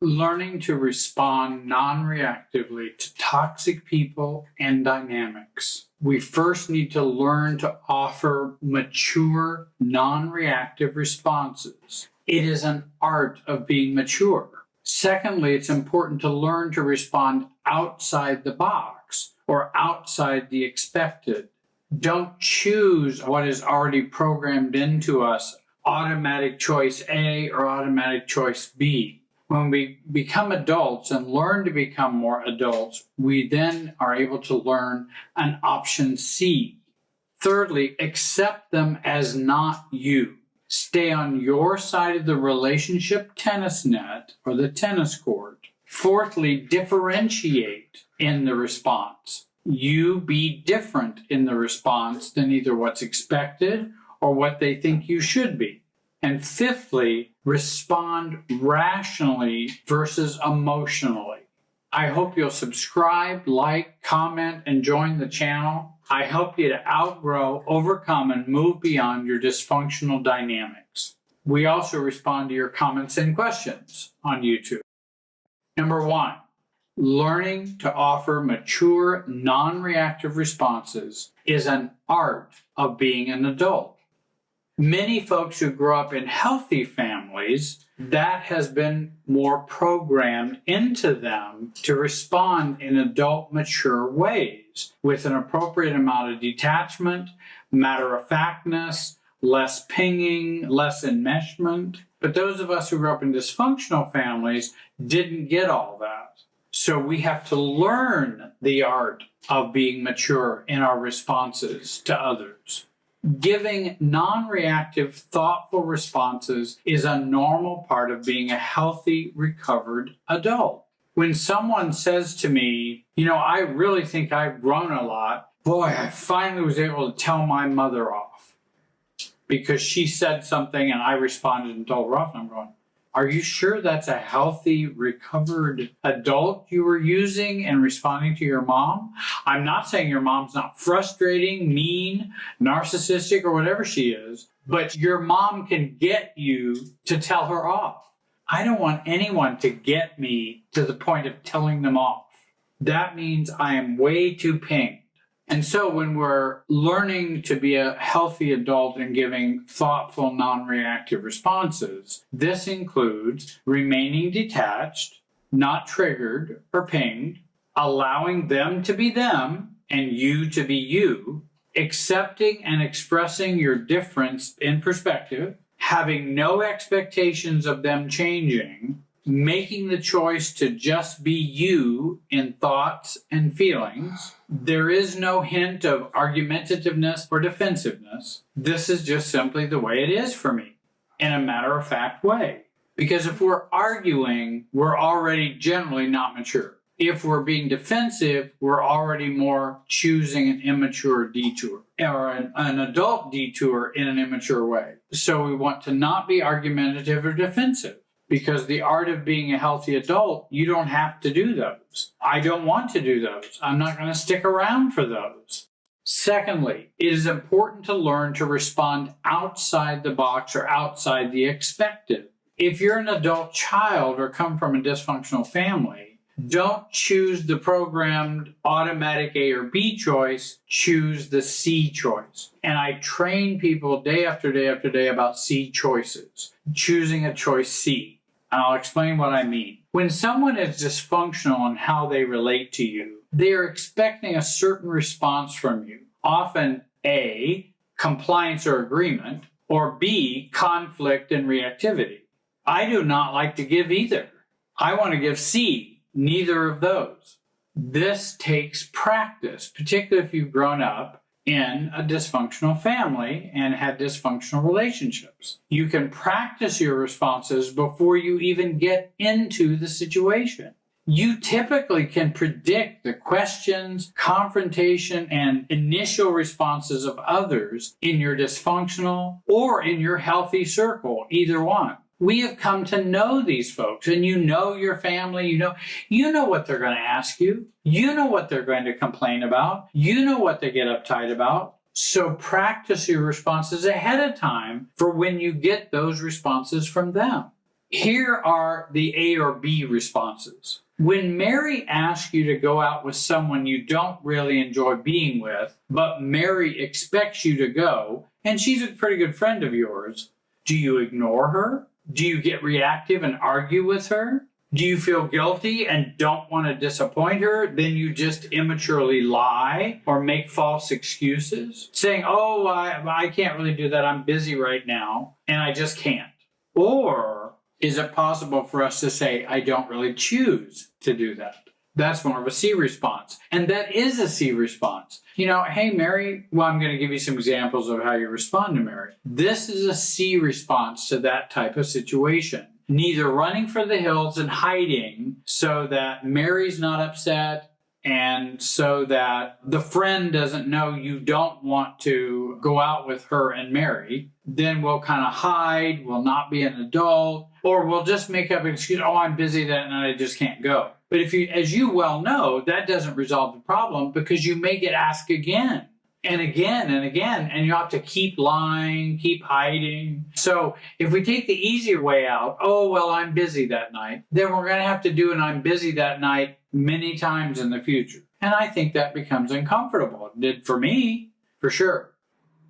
learning to respond non-reactively to toxic people and dynamics. We first need to learn to offer mature, non-reactive responses. It is an art of being mature. Secondly, it's important to learn to respond outside the box or outside the expected. Don't choose what is already programmed into us, automatic choice A or automatic choice B. When we become adults and learn to become more adults, we then are able to learn an option C. Thirdly, accept them as not you. Stay on your side of the relationship tennis net or the tennis court. Fourthly, differentiate in the response. You be different in the response than either what's expected or what they think you should be. And fifthly, respond rationally versus emotionally. I hope you'll subscribe, like, comment, and join the channel. I help you to outgrow, overcome, and move beyond your dysfunctional dynamics. We also respond to your comments and questions on YouTube. Number 1, learning to offer mature, non-reactive responses is an art of being an adult. Many folks who grow up in healthy families, that has been more programmed into them to respond in adult, mature ways with an appropriate amount of detachment, matter-of-factness, less pinging, less enmeshment. But those of us who grew up in dysfunctional families didn't get all that. So we have to learn the art of being mature in our responses to others. Giving non-reactive, thoughtful responses is a normal part of being a healthy, recovered adult. When someone says to me, I really think I've grown a lot, boy, I finally was able to tell my mother off because she said something and I responded and told her off, and I'm going, are you sure that's a healthy, recovered adult you were using in responding to your mom? I'm not saying your mom's not frustrating, mean, narcissistic, or whatever she is, but your mom can get you to tell her off. I don't want anyone to get me to the point of telling them off. That means I am way too pinged. And so when we're learning to be a healthy adult and giving thoughtful, non-reactive responses, this includes remaining detached, not triggered or pinged, allowing them to be them and you to be you, accepting and expressing your difference in perspective, having no expectations of them changing, making the choice to just be you in thoughts and feelings. There is no hint of argumentativeness or defensiveness. This is just simply the way it is for me, in a matter-of-fact way. Because if we're arguing, we're already generally not mature. If we're being defensive, we're already more choosing an immature detour or an adult detour in an immature way. So we want to not be argumentative or defensive. Because the art of being a healthy adult, you don't have to do those. I don't want to do those. I'm not going to stick around for those. Secondly, it is important to learn to respond outside the box or outside the expected. If you're an adult child or come from a dysfunctional family, don't choose the programmed automatic A or B choice, choose the C choice. And I train people day after day after day about C choices, choosing a choice C. And I'll explain what I mean. When someone is dysfunctional in how they relate to you, they are expecting a certain response from you. Often A, compliance or agreement, or B, conflict and reactivity. I do not like to give either. I want to give C, neither of those. This takes practice, particularly if you've grown up in a dysfunctional family and had dysfunctional relationships. You can practice your responses before you even get into the situation. You typically can predict the questions, confrontation, and initial responses of others in your dysfunctional or in your healthy circle, either one. We have come to know these folks, and you know your family, you know what they're going to ask you. You know what they're going to complain about. You know what they get uptight about. So practice your responses ahead of time for when you get those responses from them. Here are the A or B responses. When Mary asks you to go out with someone you don't really enjoy being with, but Mary expects you to go, and she's a pretty good friend of yours, do you ignore her? Do you get reactive and argue with her? Do you feel guilty and don't want to disappoint her? Then you just immaturely lie or make false excuses, saying, oh, I can't really do that. I'm busy right now, and I just can't. Or is it possible for us to say, I don't really choose to do that? That's more of a C response. And that is a C response. Hey, Mary, well, I'm going to give you some examples of how you respond to Mary. This is a C response to that type of situation. Neither running for the hills and hiding so that Mary's not upset and so that the friend doesn't know you don't want to go out with her and Mary. Then we'll kind of hide, we'll not be an adult, or we'll just make up an excuse, oh, I'm busy that night, I just can't go. But as you well know, that doesn't resolve the problem because you may get asked again and again and again, and you have to keep lying, keep hiding. So if we take the easier way out, oh, well, I'm busy that night, then we're going to have to do an I'm busy that night many times in the future. And I think that becomes uncomfortable. It did for me, for sure.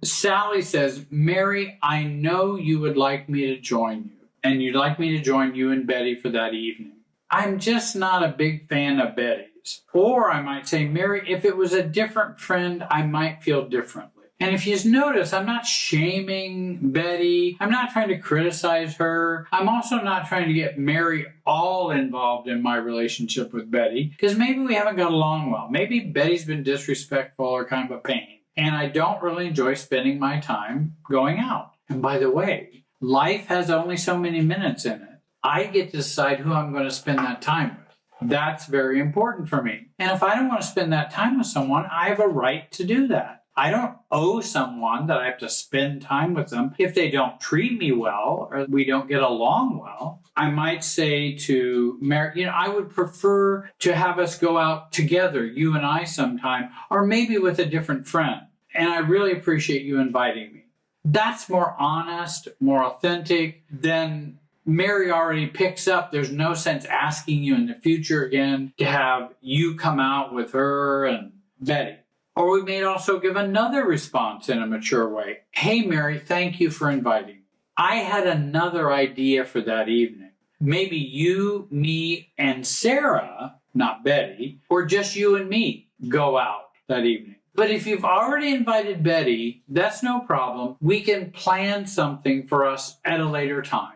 Sally says, Mary, I know you would like me to join you, and you'd like me to join you and Betty for that evening. I'm just not a big fan of Betty's. Or I might say, Mary, if it was a different friend, I might feel differently. And if you notice, I'm not shaming Betty. I'm not trying to criticize her. I'm also not trying to get Mary all involved in my relationship with Betty, because maybe we haven't got along well. Maybe Betty's been disrespectful or kind of a pain. And I don't really enjoy spending my time going out. And by the way, life has only so many minutes in it. I get to decide who I'm going to spend that time with. That's very important for me. And if I don't want to spend that time with someone, I have a right to do that. I don't owe someone that I have to spend time with them if they don't treat me well or we don't get along well. I might say to Mary, I would prefer to have us go out together, you and I sometime, or maybe with a different friend. And I really appreciate you inviting me. That's more honest, more authentic than Mary already picks up. There's no sense asking you in the future again to have you come out with her and Betty. Or we may also give another response in a mature way. Hey, Mary, thank you for inviting me. I had another idea for that evening. Maybe you, me, and Sarah, not Betty, or just you and me go out that evening. But if you've already invited Betty, that's no problem. We can plan something for us at a later time.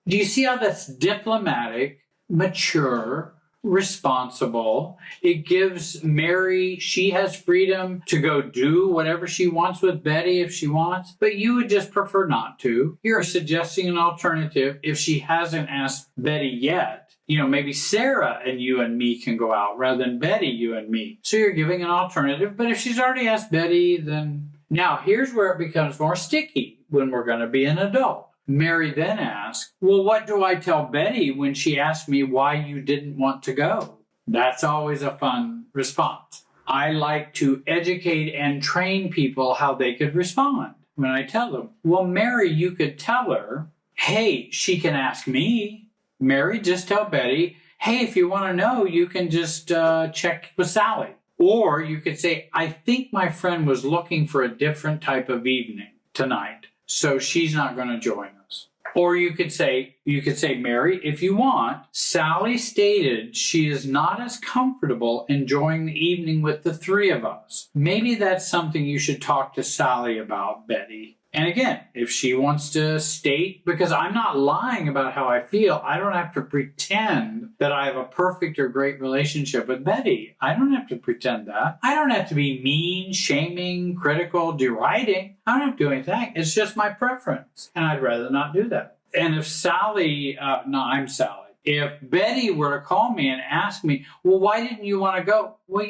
Do you see how that's diplomatic, mature, responsible? It gives Mary, she has freedom to go do whatever she wants with Betty if she wants, but you would just prefer not to. You're suggesting an alternative if she hasn't asked Betty yet. Maybe Sarah and you and me can go out rather than Betty, you and me. So you're giving an alternative, but if she's already asked Betty, then now here's where it becomes more sticky when we're going to be an adult. Mary then asks, well, what do I tell Betty when she asks me why you didn't want to go? That's always a fun response. I like to educate and train people how they could respond when I tell them, well, Mary, you could tell her, hey, she can ask me. Mary, just tell Betty, hey, if you want to know, you can just check with Sally. Or you could say, I think my friend was looking for a different type of evening tonight, so she's not going to join us. Or you could say, Mary, if you want, Sally stated she is not as comfortable enjoying the evening with the three of us. Maybe that's something you should talk to Sally about, Betty. And again, if she wants to state, because I'm not lying about how I feel, I don't have to pretend that I have a perfect or great relationship with Betty. I don't have to pretend that. I don't have to be mean, shaming, critical, deriding. I don't have to do anything. It's just my preference. And I'd rather not do that. And if I'm Sally. If Betty were to call me and ask me, well, why didn't you want to go? Well,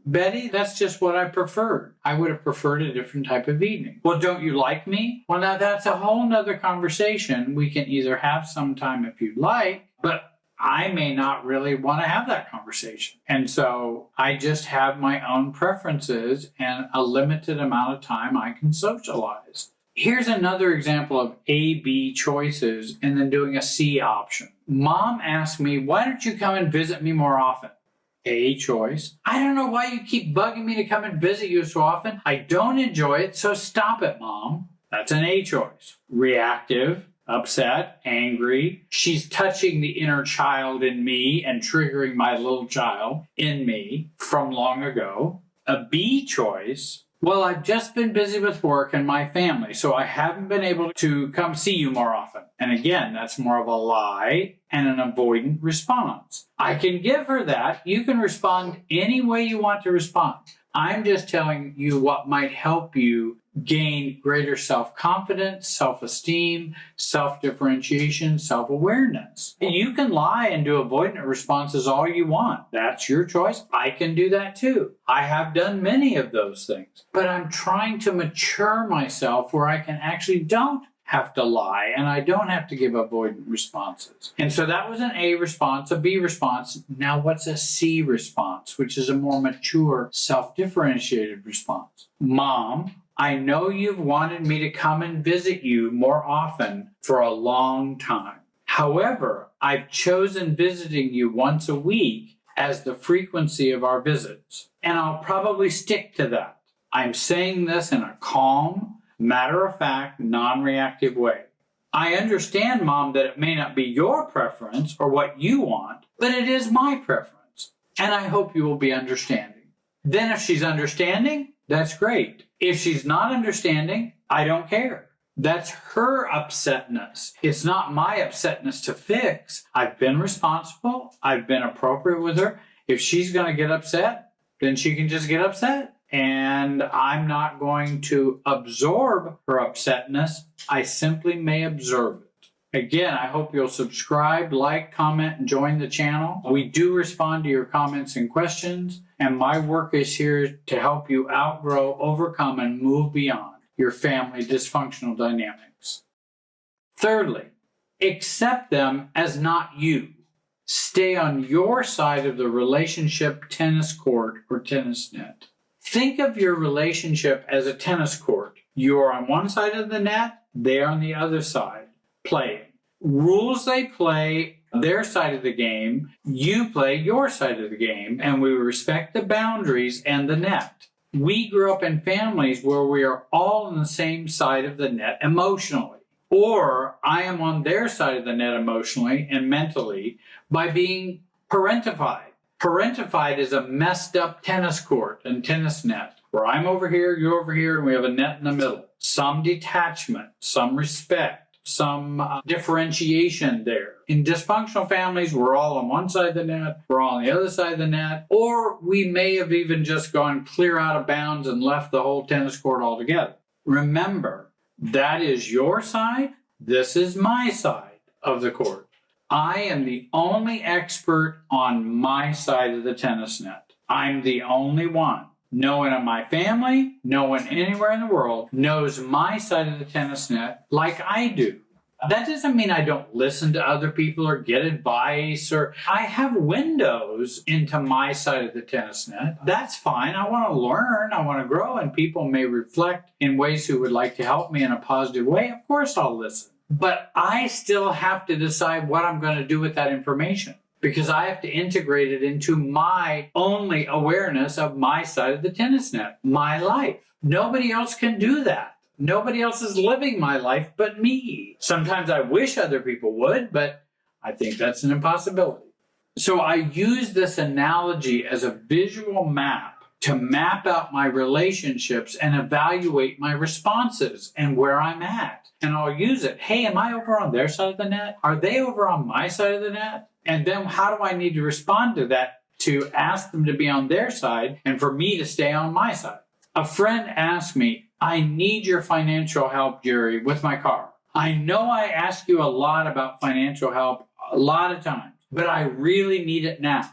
Betty, that's just what I preferred. I would have preferred a different type of evening. Well, don't you like me? Well, now that's a whole nother conversation. We can either have sometime if you'd like, but I may not really want to have that conversation. And so I just have my own preferences and a limited amount of time I can socialize. Here's another example of A, B choices and then doing a C option. Mom asked me, why don't you come and visit me more often? A choice. I don't know why you keep bugging me to come and visit you so often. I don't enjoy it, so stop it, Mom. That's an A choice. Reactive, upset, angry. She's touching the inner child in me and triggering my little child in me from long ago. A B choice. Well, I've just been busy with work and my family, so I haven't been able to come see you more often. And again, that's more of a lie and an avoidant response. I can give her that. You can respond any way you want to respond. I'm just telling you what might help you gain greater self-confidence, self-esteem, self-differentiation, self-awareness. You can lie and do avoidant responses all you want. That's your choice. I can do that too. I have done many of those things. But I'm trying to mature myself where I can actually don't have to lie and I don't have to give avoidant responses. And so that was an A response, a B response. Now what's a C response, which is a more mature, self-differentiated response? Mom, I know you've wanted me to come and visit you more often for a long time. However, I've chosen visiting you once a week as the frequency of our visits, and I'll probably stick to that. I'm saying this in a calm, matter-of-fact, non-reactive way. I understand, Mom, that it may not be your preference or what you want, but it is my preference, and I hope you will be understanding. Then if she's understanding, that's great. If she's not understanding, I don't care. That's her upsetness. It's not my upsetness to fix. I've been responsible. I've been appropriate with her. If she's going to get upset, then she can just get upset. And I'm not going to absorb her upsetness. I simply may observe it. Again, I hope you'll subscribe, like, comment, and join the channel. We do respond to your comments and questions, and my work is here to help you outgrow, overcome, and move beyond your family dysfunctional dynamics. Thirdly, accept them as not you. Stay on your side of the relationship tennis court or tennis net. Think of your relationship as a tennis court. You are on one side of the net, they are on the other side, playing. Rules they play their side of the game, you play your side of the game, and we respect the boundaries and the net. We grew up in families where we are all on the same side of the net emotionally. Or I am on their side of the net emotionally and mentally by being parentified. Parentified is a messed up tennis court and tennis net where I'm over here, you're over here, and we have a net in the middle. Some detachment, some respect, some differentiation there. In dysfunctional families, we're all on one side of the net, we're all on the other side of the net, or we may have even just gone clear out of bounds and left the whole tennis court altogether. Remember, that is your side, this is my side of the court. I am the only expert on my side of the tennis net. I'm the only one. No one in my family, no one anywhere in the world knows my side of the tennis net like I do. That doesn't mean I don't listen to other people or get advice, or I have windows into my side of the tennis net. That's fine. I want to learn, I want to grow, and people may reflect in ways who would like to help me in a positive way. Of course I'll listen. But I still have to decide what I'm going to do with that information because I have to integrate it into my only awareness of my side of the tennis net, my life. Nobody else can do that. Nobody else is living my life but me. Sometimes I wish other people would, but I think that's an impossibility. So I use this analogy as a visual map to map out my relationships and evaluate my responses and where I'm at. And I'll use it. Hey, am I over on their side of the net? Are they over on my side of the net? And then how do I need to respond to that to ask them to be on their side and for me to stay on my side? A friend asked me, I need your financial help, Jerry, with my car. I know I ask you a lot about financial help a lot of times, but I really need it now.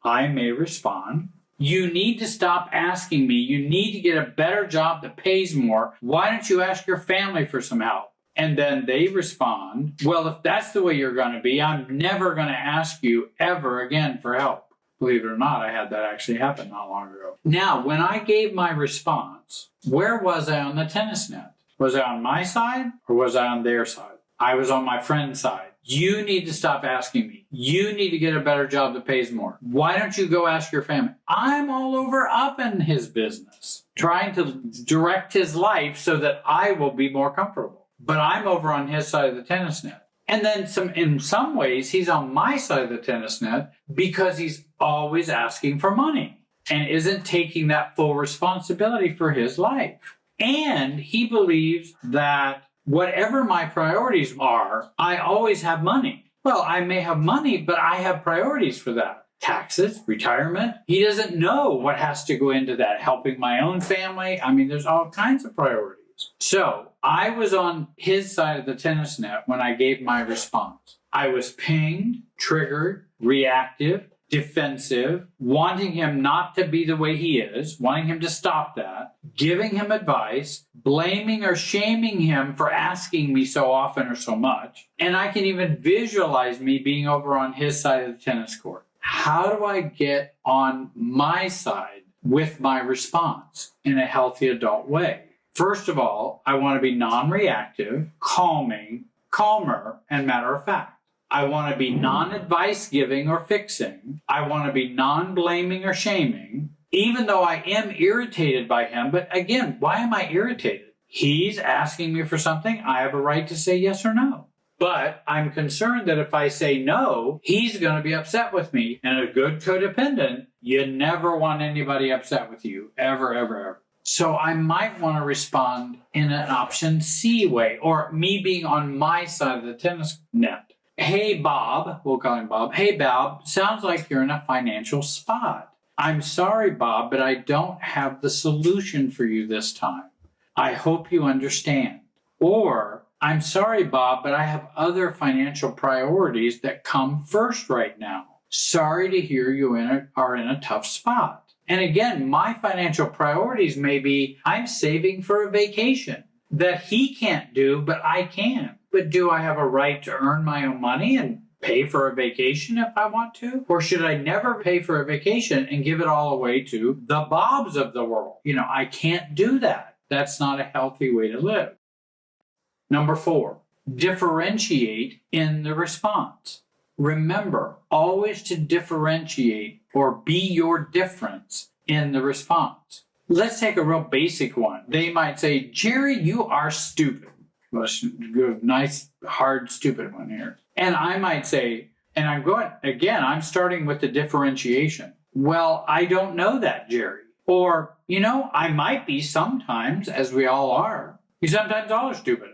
I may respond, you need to stop asking me. You need to get a better job that pays more. Why don't you ask your family for some help? And then they respond, well, if that's the way you're going to be, I'm never going to ask you ever again for help. Believe it or not, I had that actually happen not long ago. Now, when I gave my response, where was I on the tennis net? Was I on my side or was I on their side? I was on my friend's side. You need to stop asking me. You need to get a better job that pays more. Why don't you go ask your family? I'm all over up in his business, trying to direct his life so that I will be more comfortable. But I'm over on his side of the tennis net. And then in some ways, he's on my side of the tennis net because he's always asking for money and isn't taking that full responsibility for his life. And he believes that whatever my priorities are, I always have money. Well, I may have money, but I have priorities for that. Taxes, retirement. He doesn't know what has to go into that. Helping my own family. I mean, there's all kinds of priorities. So I was on his side of the tennis net when I gave my response. I was pinged, triggered, reactive, defensive, wanting him not to be the way he is, wanting him to stop that, giving him advice, blaming or shaming him for asking me so often or so much. And I can even visualize me being over on his side of the tennis court. How do I get on my side with my response in a healthy adult way? First of all, I want to be non-reactive, calmer, and matter of fact. I want to be non-advice giving or fixing. I want to be non-blaming or shaming, even though I am irritated by him. But again, why am I irritated? He's asking me for something. I have a right to say yes or no. But I'm concerned that if I say no, he's going to be upset with me. And a good codependent, you never want anybody upset with you, ever, ever, ever. So I might want to respond in an option C way, or me being on my side of the tennis net. Hey, Bob, we'll call him Bob. Hey, Bob, sounds like you're in a financial spot. I'm sorry, Bob, but I don't have the solution for you this time. I hope you understand. Or, I'm sorry, Bob, but I have other financial priorities that come first right now. Sorry to hear you are in a tough spot. And again, my financial priorities may be I'm saving for a vacation that he can't do, but I can. But do I have a right to earn my own money and pay for a vacation if I want to? Or should I never pay for a vacation and give it all away to the Bobs of the world? I can't do that. That's not a healthy way to live. Number 4, differentiate in the response. Remember, always to differentiate or be your difference in the response. Let's take a real basic one. They might say, Jerry, you are stupid. Let's go a nice, hard, stupid one here. And I might say, and I'm starting with the differentiation. Well, I don't know that, Jerry. Or, I might be sometimes, as we all are. You sometimes all are stupid.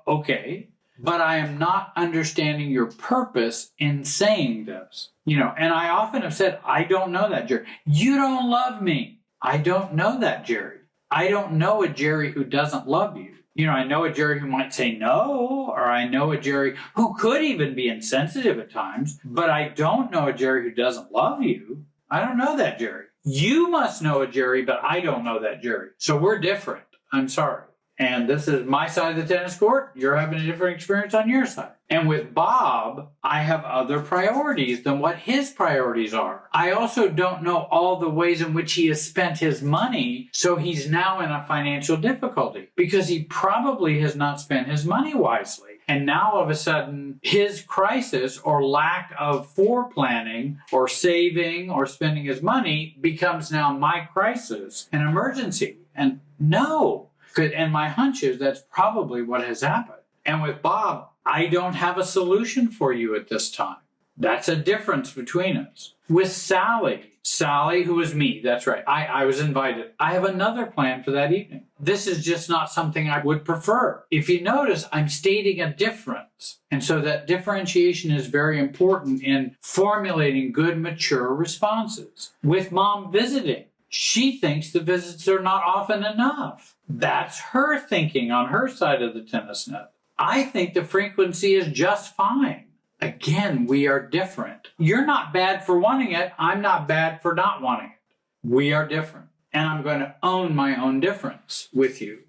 Okay. But I am not understanding your purpose in saying this. And I often have said, I don't know that, Jerry. You don't love me. I don't know that, Jerry. I don't know a Jerry who doesn't love you. I know a Jerry who might say no, or I know a Jerry who could even be insensitive at times, but I don't know a Jerry who doesn't love you. I don't know that Jerry. You must know a Jerry, but I don't know that Jerry. So we're different. I'm sorry. And this is my side of the tennis court. You're having a different experience on your side. And with Bob, I have other priorities than what his priorities are. I also don't know all the ways in which he has spent his money, so he's now in a financial difficulty because he probably has not spent his money wisely. And now all of a sudden, his crisis or lack of foreplanning or saving or spending his money becomes now my crisis, an emergency. And no. And my hunch is that's probably what has happened. And with Bob, I don't have a solution for you at this time. That's a difference between us. With Sally, who is me, that's right, I was invited. I have another plan for that evening. This is just not something I would prefer. If you notice, I'm stating a difference. And so that differentiation is very important in formulating good, mature responses. With Mom visiting, she thinks the visits are not often enough. That's her thinking on her side of the tennis net. I think the frequency is just fine. Again, we are different. You're not bad for wanting it. I'm not bad for not wanting it. We are different. And I'm going to own my own difference with you.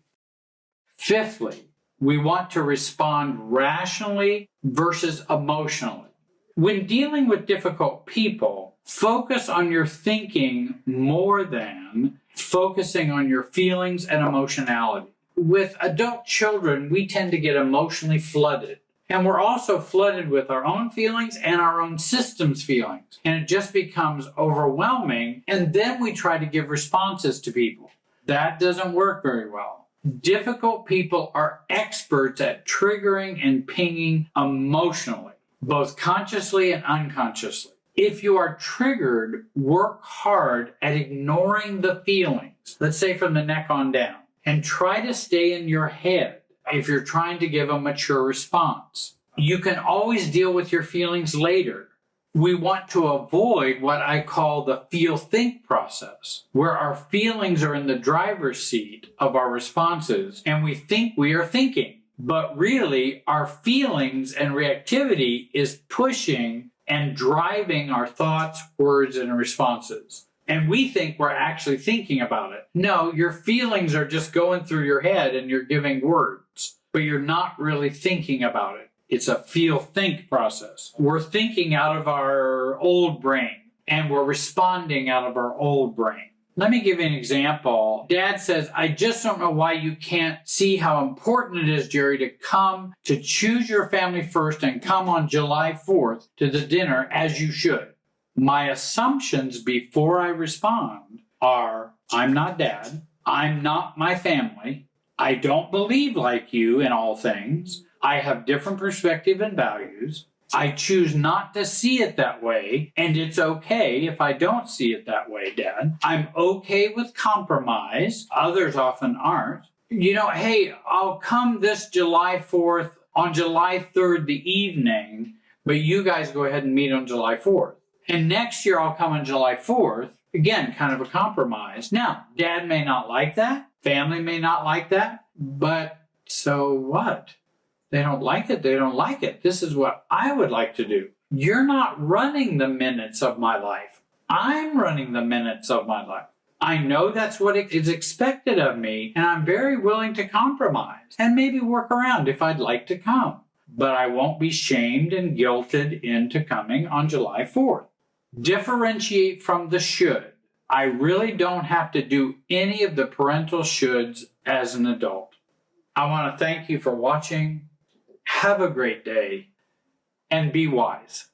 Fifthly, we want to respond rationally versus emotionally. When dealing with difficult people, focus on your thinking more than focusing on your feelings and emotionality. with adult children, we tend to get emotionally flooded. And we're also flooded with our own feelings and our own system's feelings. And it just becomes overwhelming. And then we try to give responses to people. That doesn't work very well. Difficult people are experts at triggering and pinging emotionally, both consciously and unconsciously. If you are triggered, work hard at ignoring the feelings, let's say from the neck on down, and try to stay in your head if you're trying to give a mature response. You can always deal with your feelings later. We want to avoid what I call the feel-think process, where our feelings are in the driver's seat of our responses and we think we are thinking. But really, our feelings and reactivity is pushing and driving our thoughts, words, and responses. And we think we're actually thinking about it. No, your feelings are just going through your head and you're giving words, but you're not really thinking about it. It's a feel-think process. We're thinking out of our old brain and we're responding out of our old brain. Let me give you an example. Dad says, I just don't know why you can't see how important it is, Jerry, to come to choose your family first and come on July 4th to the dinner as you should. My assumptions before I respond are, I'm not Dad. I'm not my family. I don't believe like you in all things. I have different perspective and values. I choose not to see it that way, and it's okay if I don't see it that way, Dad. I'm okay with compromise. Others often aren't. Hey, I'll come this July 4th, on July 3rd, the evening, but you guys go ahead and meet on July 4th. And next year I'll come on July 4th. Again, kind of a compromise. Now, Dad may not like that. Family may not like that. But so what? They don't like it. They don't like it. This is what I would like to do. You're not running the minutes of my life. I'm running the minutes of my life. I know that's what is expected of me, and I'm very willing to compromise and maybe work around if I'd like to come. But I won't be shamed and guilted into coming on July 4th. Differentiate from the should. I really don't have to do any of the parental shoulds as an adult. I want to thank you for watching. Have a great day and be wise.